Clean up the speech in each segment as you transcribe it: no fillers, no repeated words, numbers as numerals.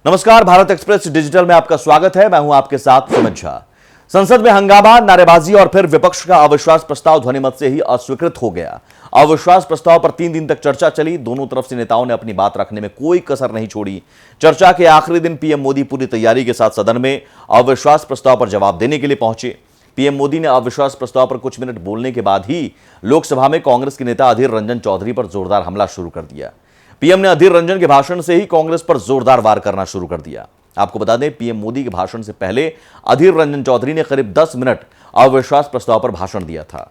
नमस्कार, Bharat express digital में आपका स्वागत है। मैं हूं आपके साथ सुमित झा। संसद में हंगामा, नारेबाजी और फिर विपक्ष का अविश्वास प्रस्ताव ध्वनिमत से ही अस्वीकृत हो गया। अविश्वास प्रस्ताव पर 3 दिन तक चर्चा चली। दोनों तरफ से नेताओं ने अपनी बात रखने में कोई कसर नहीं छोड़ी। चर्चा के आखिरी दिन पीएम मोदी पूरी तैयारी के साथ सदन में अविश्वास प्रस्ताव पर जवाब देने के लिए पहुंचे। पीएम मोदी ने अविश्वास प्रस्ताव पर कुछ मिनट बोलने के बाद ही लोकसभा में कांग्रेस के नेता अधीर रंजन चौधरी पर जोरदार हमला शुरू कर दिया। पीएम ने अधीर रंजन के भाषण से ही कांग्रेस पर जोरदार वार करना शुरू कर दिया। आपको बता दें, पीएम मोदी के भाषण से पहले अधीर रंजन चौधरी ने करीब 10 मिनट अविश्वास प्रस्ताव पर भाषण दिया था।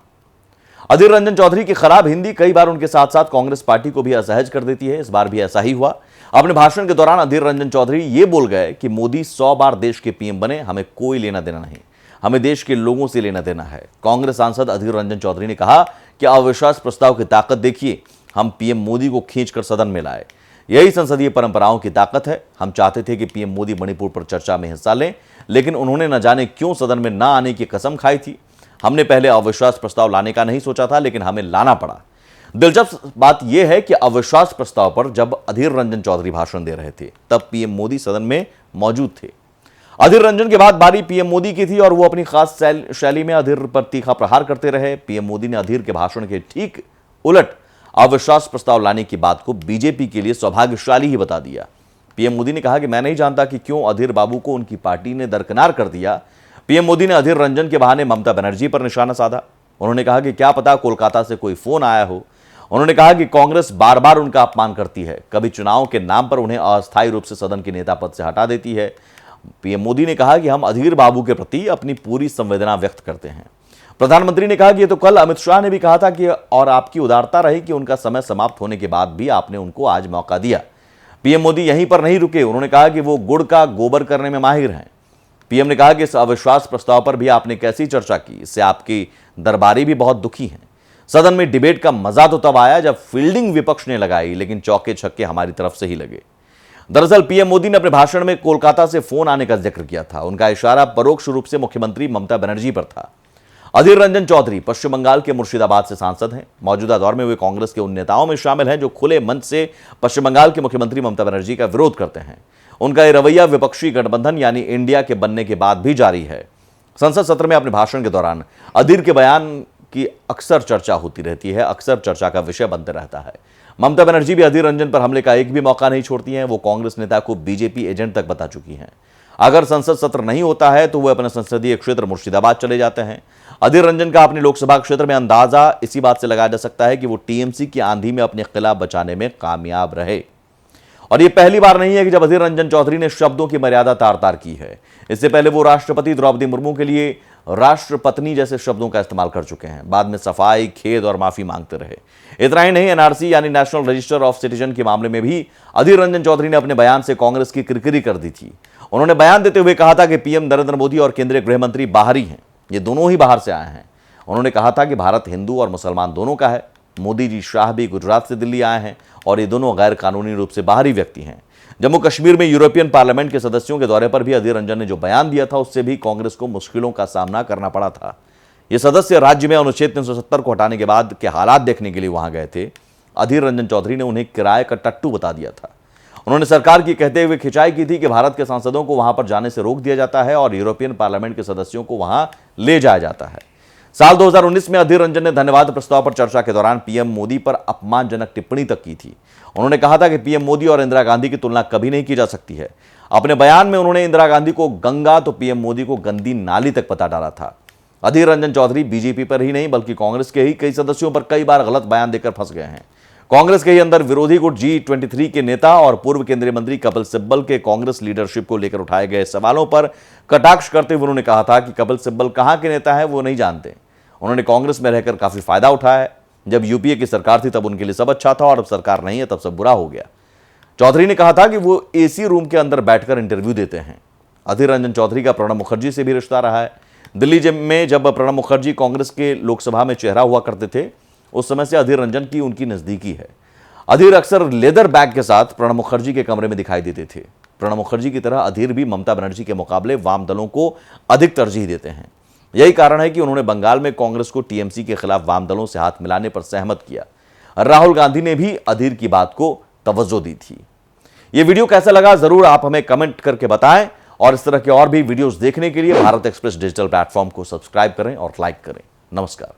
अधीर रंजन चौधरी की खराब हिंदी कई बार उनके साथ साथ कांग्रेस पार्टी को भी असहज कर देती है। इस बार भी ऐसा ही हुआ। अपने भाषण के दौरान अधीर रंजन चौधरी ये बोल गए कि मोदी 100 बार देश के पीएम बने, हमें कोई लेना देना नहीं, हमें देश के लोगों से लेना देना है। कांग्रेस सांसद अधीर रंजन चौधरी ने कहा कि अविश्वास प्रस्ताव की ताकत देखिए, हम पीएम मोदी को खींचकर सदन में लाए। यही संसदीय परंपराओं की ताकत है। हम चाहते थे कि पीएम मोदी मणिपुर पर चर्चा में हिस्सा लें, लेकिन उन्होंने न जाने क्यों सदन में न आने की कसम खाई थी। हमने पहले अविश्वास प्रस्ताव लाने का नहीं सोचा था, लेकिन हमें लाना पड़ा। दिलचस्प बात यह है कि अविश्वास प्रस्ताव पर जब अधीर रंजन चौधरी भाषण दे रहे थे, तब पीएम मोदी सदन में मौजूद थे। अधीर रंजन के बाद बारी पीएम मोदी की थी और वो अपनी खास शैली में अधीर पर तीखा प्रहार करते रहे। पीएम मोदी ने अधीर के भाषण के ठीक उलट अविश्वास प्रस्ताव लाने की बात को बीजेपी के लिए सौभाग्यशाली ही बता दिया। पीएम मोदी ने कहा कि मैं नहीं जानता कि क्यों अधीर बाबू को उनकी पार्टी ने दरकिनार कर दिया। पीएम मोदी ने अधीर रंजन के बहाने ममता बनर्जी पर निशाना साधा। उन्होंने कहा कि क्या पता कोलकाता से कोई फोन आया हो। उन्होंने कहा कि कांग्रेस बार बार उनका अपमान करती है, कभी चुनाव के नाम पर उन्हें अस्थायी रूप से सदन के नेता पद से हटा देती है। पीएम मोदी ने कहा कि हम अधीर बाबू के प्रति अपनी पूरी संवेदना व्यक्त करते हैं। प्रधानमंत्री ने कहा कि ये तो कल अमित शाह ने भी कहा था कि और आपकी उदारता रही कि उनका समय समाप्त होने के बाद भी आपने उनको आज मौका दिया। पीएम मोदी यहीं पर नहीं रुके। उन्होंने कहा कि वो गुड़ का गोबर करने में माहिर हैं। पीएम ने कहा कि इस अविश्वास प्रस्ताव पर भी आपने कैसी चर्चा की, इससे आपकी दरबारी भी बहुत दुखी हैं। सदन में डिबेट का मजा तो तब आया जब फील्डिंग विपक्ष ने लगाई, लेकिन चौके छक्के हमारी तरफ से ही लगे। दरअसल पीएम मोदी ने अपने भाषण में कोलकाता से फोन आने का जिक्र किया था। उनका इशारा परोक्ष रूप से मुख्यमंत्री ममता बनर्जी पर था। अधीर रंजन चौधरी पश्चिम बंगाल के मुर्शिदाबाद से सांसद हैं। मौजूदा दौर में वे कांग्रेस के उन नेताओं में शामिल हैं जो खुले मंच से पश्चिम बंगाल के मुख्यमंत्री ममता बनर्जी का विरोध करते हैं। उनका यह रवैया विपक्षी गठबंधन यानी इंडिया के बनने के बाद भी जारी है। संसद सत्र में अपने भाषण के दौरान अधीर के बयान की अक्सर चर्चा होती रहती है, अक्सर चर्चा का विषय बनते रहता है। ममता बनर्जी भी अधीर रंजन पर हमले का एक भी मौका नहीं छोड़ती हैं। वो कांग्रेस नेता को बीजेपी एजेंट तक बता चुकी हैं। अगर संसद सत्र नहीं होता है तो वे अपने संसदीय क्षेत्र मुर्शिदाबाद चले जाते हैं। अधीर रंजन का अपने लोकसभा क्षेत्र में अंदाजा इसी बात से लगाया जा सकता है कि वो टीएमसी की आंधी में अपने किला बचाने में कामयाब रहे। और ये पहली बार नहीं है कि जब अधीर रंजन चौधरी ने शब्दों की मर्यादा तार तार की है। इससे पहले वो राष्ट्रपति द्रौपदी मुर्मू के लिए राष्ट्रपत्नी जैसे शब्दों का इस्तेमाल कर चुके हैं। बाद में सफाई, खेद और माफी मांगते रहे। इतना ही नहीं, एनआरसी यानी नेशनल रजिस्टर ऑफ सिटीजन के मामले में भी अधीर रंजन चौधरी ने अपने बयान से कांग्रेस की किरकिरी कर दी थी। उन्होंने बयान देते हुए कहा था कि पीएम नरेंद्र मोदी और केंद्रीय गृह मंत्री बाहरी हैं, ये दोनों ही बाहर से आए हैं। उन्होंने कहा था कि भारत हिंदू और मुसलमान दोनों का है। मोदी जी, शाह भी गुजरात से दिल्ली आए हैं और ये दोनों गैर कानूनी रूप से बाहरी व्यक्ति हैं। जम्मू कश्मीर में यूरोपियन पार्लियामेंट के सदस्यों के दौरे पर भी अधीर रंजन ने जो बयान दिया था, उससे भी कांग्रेस को मुश्किलों का सामना करना पड़ा था। ये सदस्य राज्य में अनुच्छेद 370 को हटाने के बाद के हालात देखने के लिए वहां गए थे। अधीर रंजन चौधरी ने उन्हें किराए का टट्टू बता दिया था। उन्होंने सरकार की कहते हुए खिंचाई की थी कि भारत के सांसदों को वहां पर जाने से रोक दिया जाता है और यूरोपियन पार्लियामेंट के सदस्यों को वहां ले जाया जाता है। साल 2019 में अधीर रंजन ने धन्यवाद प्रस्ताव पर चर्चा के दौरान पीएम मोदी पर अपमानजनक टिप्पणी तक की थी। उन्होंने कहा था कि पीएम मोदी और इंदिरा गांधी की तुलना कभी नहीं की जा सकती है। अपने बयान में उन्होंने इंदिरा गांधी को गंगा तो पीएम मोदी को गंदी नाली तक बता डाला था। अधीर रंजन चौधरी बीजेपी पर ही नहीं बल्कि कांग्रेस के ही कई सदस्यों पर कई बार गलत बयान देकर फंस गए हैं। कांग्रेस के ही अंदर विरोधी गुट G23 के नेता और पूर्व केंद्रीय मंत्री कपिल सिब्बल के कांग्रेस लीडरशिप को लेकर उठाए गए सवालों पर कटाक्ष करते हुए उन्होंने कहा था कि कपिल सिब्बल कहां के नेता है वो नहीं जानते। उन्होंने कांग्रेस में रहकर काफी फायदा उठाया है। जब यूपीए की सरकार थी तब उनके लिए सब अच्छा था और अब सरकार नहीं है तब सब बुरा हो गया। चौधरी ने कहा था कि वो एसी रूम के अंदर बैठकर इंटरव्यू देते हैं। अधीर रंजन चौधरी का प्रणब मुखर्जी से भी रिश्ता रहा है। दिल्ली में जब प्रणब मुखर्जी कांग्रेस के लोकसभा में चेहरा हुआ करते थे, उस समय से अधीर रंजन की उनकी नजदीकी है। अधीर अक्सर लेदर बैग के साथ प्रणब मुखर्जी के कमरे में दिखाई देते थे। प्रणब मुखर्जी की तरह अधीर भी ममता बनर्जी के मुकाबले वाम दलों को अधिक तरजीह देते हैं। यही कारण है कि उन्होंने बंगाल में कांग्रेस को टीएमसी के खिलाफ वाम दलों से हाथ मिलाने पर सहमत किया। राहुल गांधी ने भी अधीर की बात को तवज्जो दी थी। ये वीडियो कैसा लगा जरूर आप हमें कमेंट करके बताएं और इस तरह के और भी वीडियोस देखने के लिए भारत एक्सप्रेस डिजिटल प्लेटफॉर्म को सब्सक्राइब करें और लाइक करें। नमस्कार।